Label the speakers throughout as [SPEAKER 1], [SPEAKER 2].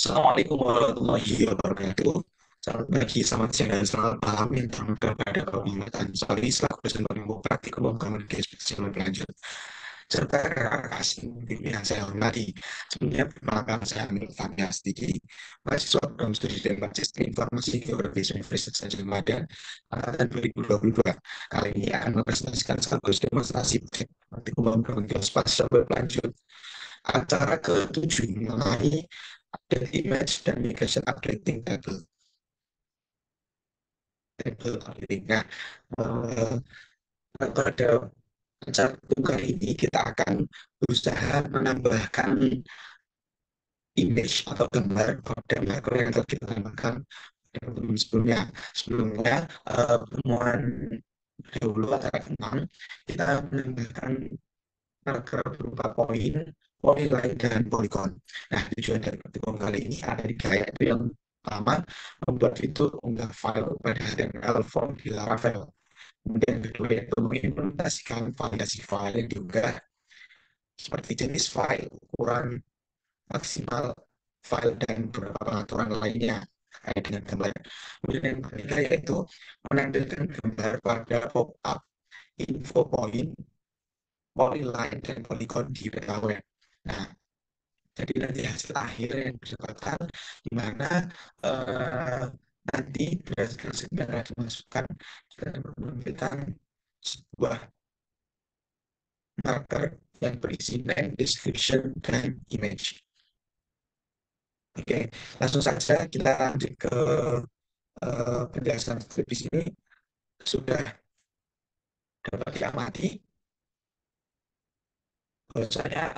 [SPEAKER 1] Assalamualaikum warahmatullahi wabarakatuh. Selamat pagi, selamat siang, dan selamat malam yang terhormat kepada Bapak Muhammad Ansari selaku dosen penemu praktikum komunikasi spesial berlanjut serta kakak asing yang saya hormati. Sebelumnya, perkenalkan saya Amir Fahmi Astiki, mahasiswa program studi dan Magister Informasi Geografi Universitas Gadjah Mada angkatan 2022. Kali ini akan mempresentasikan sekaligus demonstrasi praktikum komunikasi geospasial berlanjut acara ke-7 mengenai update image dan migration updating table updating. Nah, eh, pada acara tunggal ini kita akan berusaha menambahkan image atau gambar pada makro yang telah kita tambahkan pada pertemuan sebelumnya. Sebelumnya, pertemuan dahulu acara ke-6 kita menambahkan marker berupa poin, polyline, dan polygon. Nah, tujuan dari pertemuan kali ini ada tiga, yaitu yang pertama, membuat fitur unggah file pada HTML form di Laravel. Kemudian yang kedua, yaitu mengimplementasikan validasi file yang diunggah, seperti jenis file, ukuran maksimal file, dan beberapa pengaturan lainnya terkait dengan gambar. Kemudian yang ketiga, yaitu menampilkan gambar pada pop-up info point, polyline, dan polygon di peta web. Nah, jadi nanti hasil akhir yang didapatkan di mana eh, nanti berdasarkan segmen yang dimasukkan kita dapat menampilkan sebuah marker yang berisi name, description, dan image. Oke, langsung saja kita lanjut ke penjelasan skrip di sini sudah dapat diamati. Bahwasanya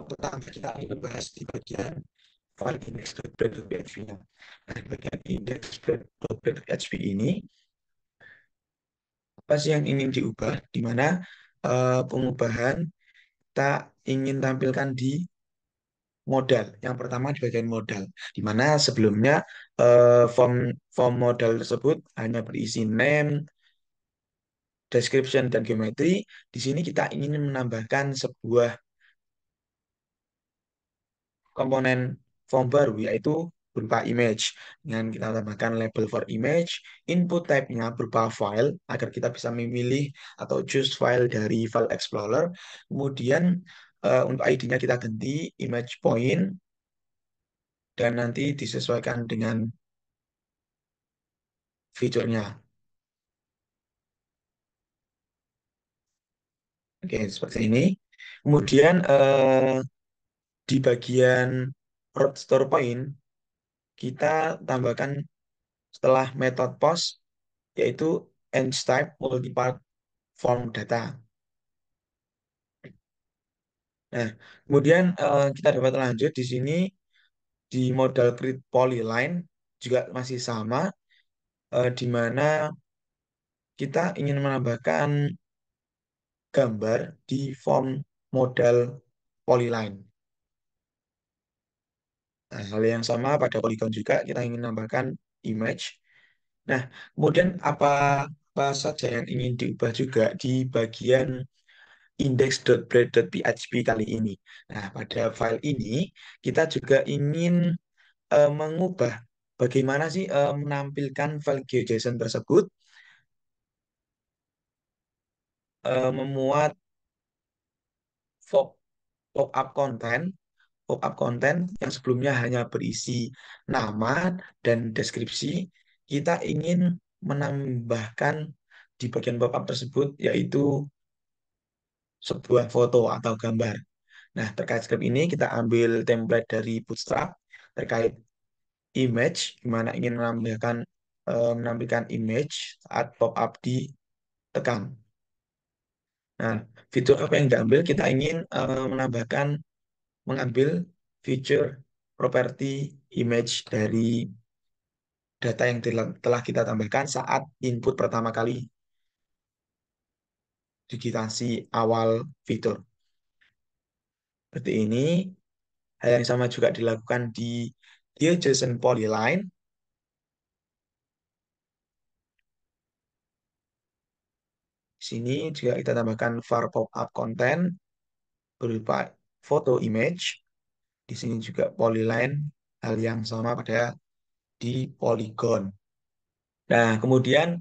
[SPEAKER 1] pertama kita ingin membahas di bagian file index.php. Nah, di bagian index.php ini apa sih yang ingin diubah, di mana pengubahan kita ingin tampilkan di modal. Yang pertama di bagian modal, di mana sebelumnya form form modal tersebut hanya berisi name, description, dan geometri. Di sini kita ingin menambahkan sebuah komponen form baru, yaitu berupa image. Dengan kita tambahkan label for image, input type-nya berupa file agar kita bisa memilih atau choose file dari file explorer. Kemudian untuk ID-nya kita ganti image point dan nanti disesuaikan dengan fiturnya. Oke, seperti ini. Kemudian di bagian root store point kita tambahkan setelah method post yaitu type multipart form data. Nah, kemudian kita dapat lanjut di sini di modal create polyline juga masih sama, di mana kita ingin menambahkan gambar di form modal polyline. Nah, hal yang sama pada polygon juga kita ingin menambahkan image. Nah, kemudian apa saja yang ingin diubah juga di bagian index.bread.php kali ini. Nah, pada file ini kita juga ingin mengubah bagaimana sih menampilkan file GeoJSON tersebut, memuat pop- pop-up konten, pop-up konten yang sebelumnya hanya berisi nama dan deskripsi. Kita ingin menambahkan di bagian pop-up tersebut yaitu sebuah foto atau gambar. Nah, terkait script ini kita ambil template dari Bootstrap terkait image, di mana ingin menampilkan image saat pop up ditekan. Nah, fitur apa yang diambil? Kita ingin mengambil feature property image dari data yang telah kita tambahkan saat input pertama kali digitasi awal fitur. Seperti ini. Hal yang sama juga dilakukan di GeoJSON Polyline. Di sini juga kita tambahkan var pop-up content berupa foto image. Di sini juga polyline hal yang sama pada di Polygon. Nah, kemudian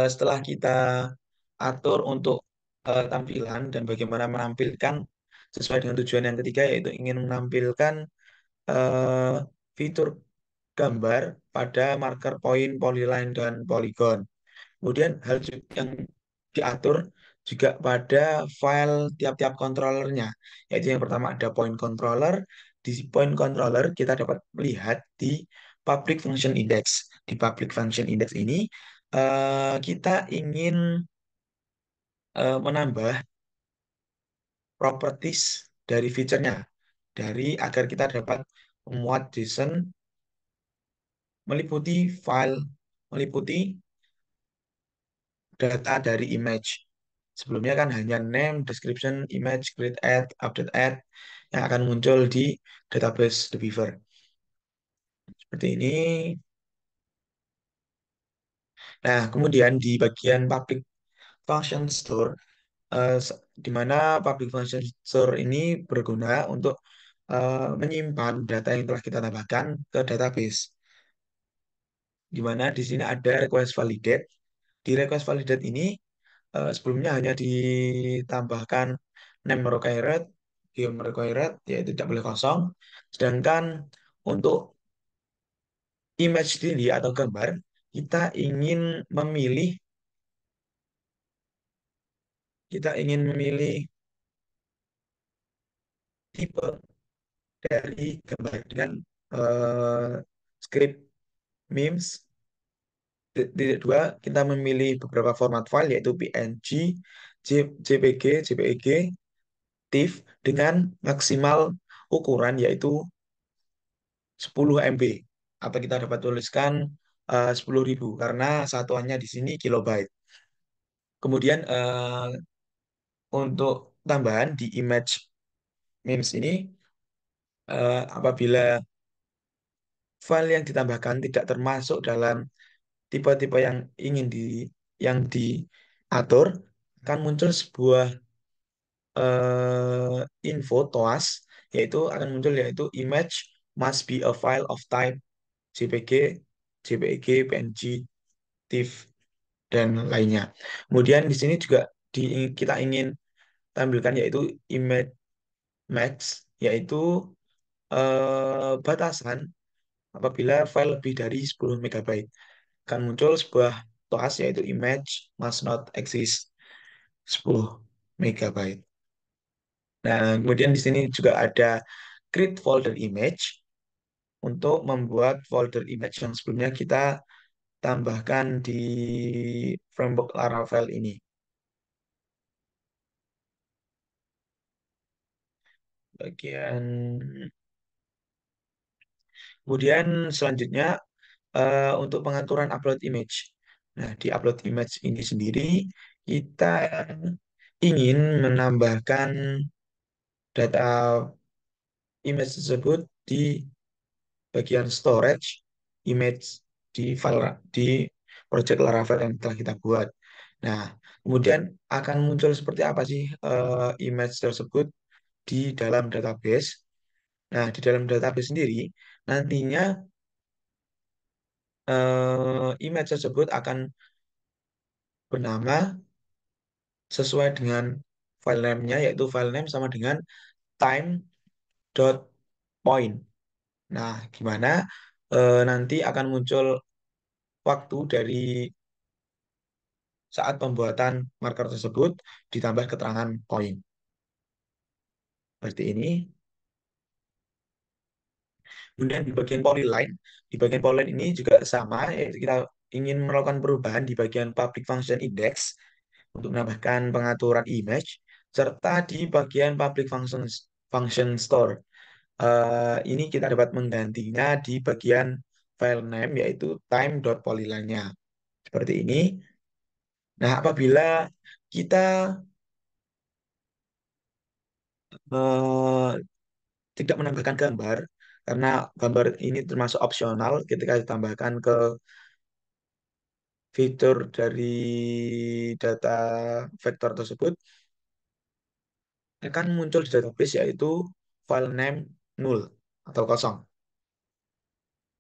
[SPEAKER 1] setelah kita atur untuk tampilan dan bagaimana menampilkan sesuai dengan tujuan yang ketiga, yaitu ingin menampilkan eh, fitur gambar pada marker point, polyline, dan polygon. Kemudian hal yang diatur juga pada file tiap-tiap controllernya. Yaitu yang pertama ada point controller. Di point controller kita dapat melihat di public function index. Di public function index ini kita ingin menambah properties dari fiturnya. Dari agar kita dapat memuat JSON meliputi file, meliputi data dari image. Sebelumnya kan hanya name, description, image, create add, update add yang akan muncul di database The Beaver. Seperti ini. Nah, kemudian di bagian public function store, di mana public function store ini berguna untuk menyimpan data yang telah kita tambahkan ke database. Di mana di sini ada request validate. Di request validate ini sebelumnya hanya ditambahkan name required, game required, yaitu tidak boleh kosong. Sedangkan untuk image sendiri atau gambar, kita ingin memilih kita ingin memilih tipe dari gambar dengan eh, script memes. Titik dua, kita memilih beberapa format file yaitu PNG, JPG, JPEG, TIFF dengan maksimal ukuran yaitu 10 MB atau kita dapat tuliskan 10.000 karena satuannya di sini kilobyte. Kemudian untuk tambahan di image memes ini apabila file yang ditambahkan tidak termasuk dalam tipe-tipe yang diatur akan muncul sebuah info TOAS yaitu image must be a file of type JPG, JPEG, PNG, TIFF dan lainnya. Kemudian di sini juga kita ingin tampilkan yaitu image max, yaitu batasan apabila file lebih dari 10 megabyte. Akan muncul sebuah toas yaitu image must not exist 10 megabyte. Nah, kemudian di sini juga ada create folder image untuk membuat folder image yang sebelumnya kita tambahkan di framework Laravel ini. Bagian kemudian selanjutnya untuk pengaturan upload image. Nah, di upload image ini sendiri kita ingin menambahkan data image tersebut di bagian storage image di project Laravel yang telah kita buat. Nah, kemudian akan muncul seperti apa sih image tersebut di dalam database. Nah, di dalam database sendiri nantinya image tersebut akan bernama sesuai dengan file name-nya, yaitu file name sama dengan time.point. Nah, gimana nanti akan muncul waktu dari saat pembuatan marker tersebut ditambah keterangan point. Seperti ini. Kemudian di bagian polyline ini juga sama, yaitu kita ingin melakukan perubahan di bagian public function index untuk menambahkan pengaturan image, serta di bagian public function store. Ini kita dapat menggantinya di bagian file name, yaitu time.polyline-nya. Seperti ini. Nah, apabila kita eh, tidak menambahkan gambar, karena gambar ini termasuk opsional ketika ditambahkan ke fitur dari data vektor tersebut, akan muncul di database yaitu file name null atau kosong.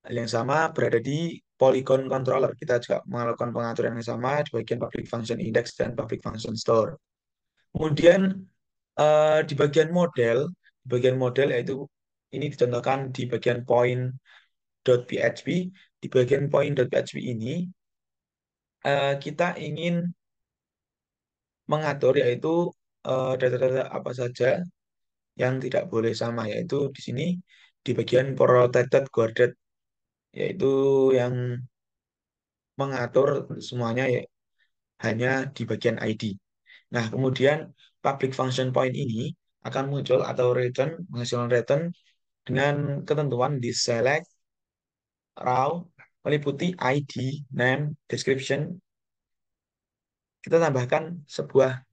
[SPEAKER 1] Hal yang sama berada di Polygon controller. Kita juga melakukan pengaturan yang sama di bagian public function index dan public function store. Kemudian di bagian model yaitu ini dicontohkan di bagian point.php. Di bagian point.php ini kita ingin mengatur yaitu data-data apa saja yang tidak boleh sama, yaitu di sini di bagian protected guarded, yaitu yang mengatur semuanya ya hanya di bagian ID. Nah, kemudian public function point ini akan muncul atau menghasilkan return dengan ketentuan di select raw meliputi ID, name, description. Kita tambahkan sebuah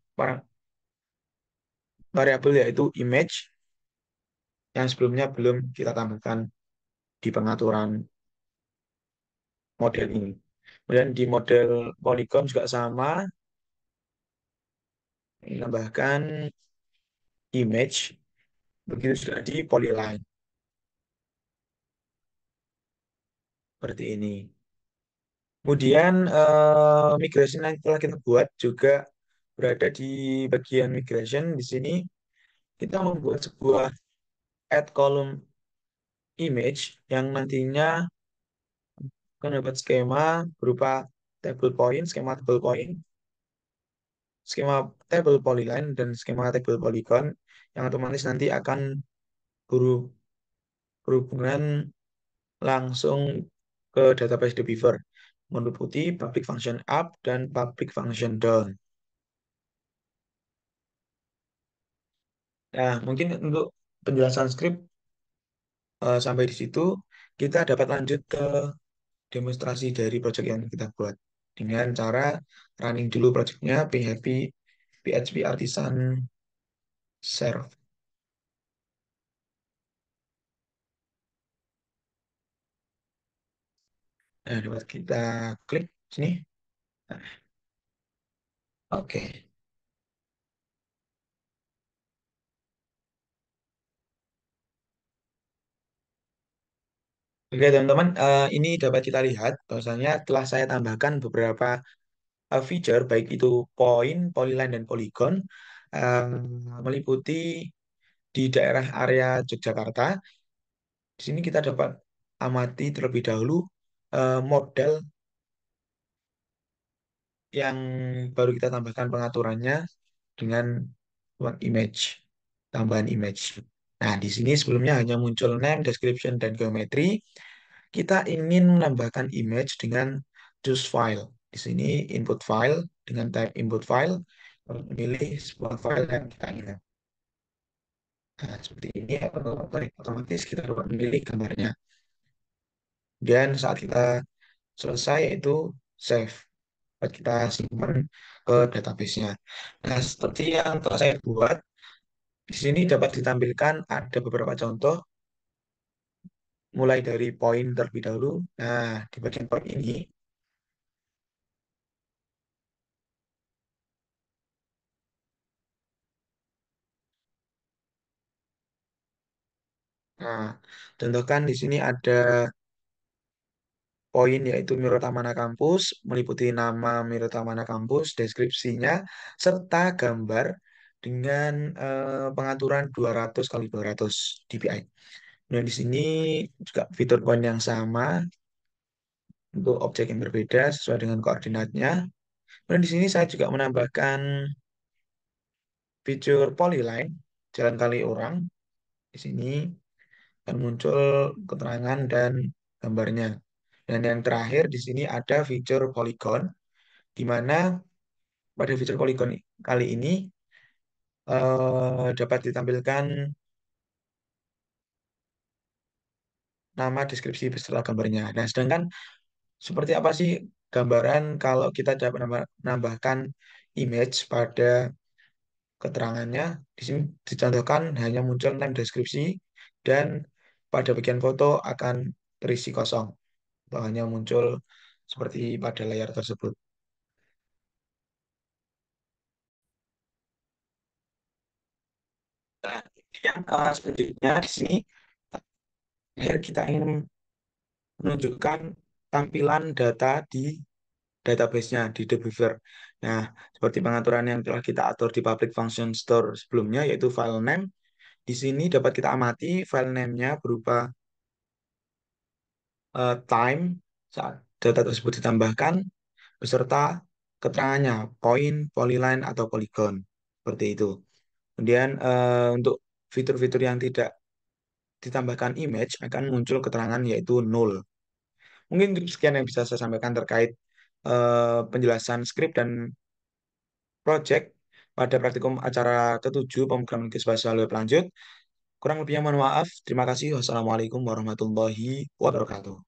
[SPEAKER 1] variabel yaitu image yang sebelumnya belum kita tambahkan di pengaturan model ini. Kemudian di model Polygon juga sama, menambahkan image, begitu juga di Polyline, seperti ini. Kemudian migration yang telah kita buat juga berada di bagian migration. Di sini kita membuat sebuah add column image yang nantinya akan dapat skema berupa skema table point, skema table polyline, dan skema table polygon yang otomatis nanti akan berhubungan langsung ke database The Beaver meliputi public function up dan public function down. Nah, mungkin untuk penjelasan script sampai di situ kita dapat lanjut ke demonstrasi dari project yang kita buat dengan cara running dulu projectnya PHP Artisan Serve. Nah, dapat kita klik sini. Nah, oke. Oke, teman-teman, ini dapat kita lihat bahwasanya telah saya tambahkan beberapa feature baik itu point, polyline, dan polygon eh, meliputi di daerah area Yogyakarta. Di sini kita dapat amati terlebih dahulu model yang baru kita tambahkan pengaturannya dengan image, tambahan image. Nah, di sini sebelumnya hanya muncul name, description, dan geometri. Kita ingin menambahkan image dengan choose file. Di sini input file dengan type input file, memilih sebuah file yang kita inginkan. Nah, seperti ini otomatis kita dapat memilih gambarnya. Dan saat kita selesai yaitu save. Dapat kita simpan ke database-nya. Nah, seperti yang telah saya buat, di sini dapat ditampilkan ada beberapa contoh, mulai dari poin terlebih dahulu. Nah, di bagian poin ini, nah, contohkan di sini ada poin yaitu Mirotamana Kampus, meliputi nama Mirotamana Kampus, deskripsinya, serta gambar dengan pengaturan 200 kali 200 dpi. Nah, di sini juga fitur poin yang sama untuk objek yang berbeda sesuai dengan koordinatnya. Dan di sini saya juga menambahkan fitur polyline, jalan kali orang. Di sini akan muncul keterangan dan gambarnya. Dan yang terakhir di sini ada fitur polygon, di mana pada fitur polygon kali ini dapat ditampilkan nama, deskripsi beserta gambarnya. Nah, sedangkan seperti apa sih gambaran kalau kita dapat menambahkan image pada keterangannya? Di sini dicontohkan hanya muncul name, deskripsi, dan pada bagian foto akan terisi kosong. Hanya muncul seperti pada layar tersebut. Nah, yang selanjutnya di sini akhir kita ingin menunjukkan tampilan data di database-nya di the Beaver. Nah, seperti pengaturan yang telah kita atur di public function store sebelumnya, yaitu file name. Di sini dapat kita amati file name-nya berupa time saat data tersebut ditambahkan, beserta keterangannya, point, polyline, atau polygon. Seperti itu. Kemudian untuk fitur-fitur yang tidak ditambahkan image akan muncul keterangan yaitu null. Mungkin sekian yang bisa saya sampaikan terkait penjelasan script dan project pada praktikum acara ketujuh pemrograman lintas bahasa web lanjut. Kurang lebihnya mohon maaf. Terima kasih. Wassalamualaikum warahmatullahi wabarakatuh.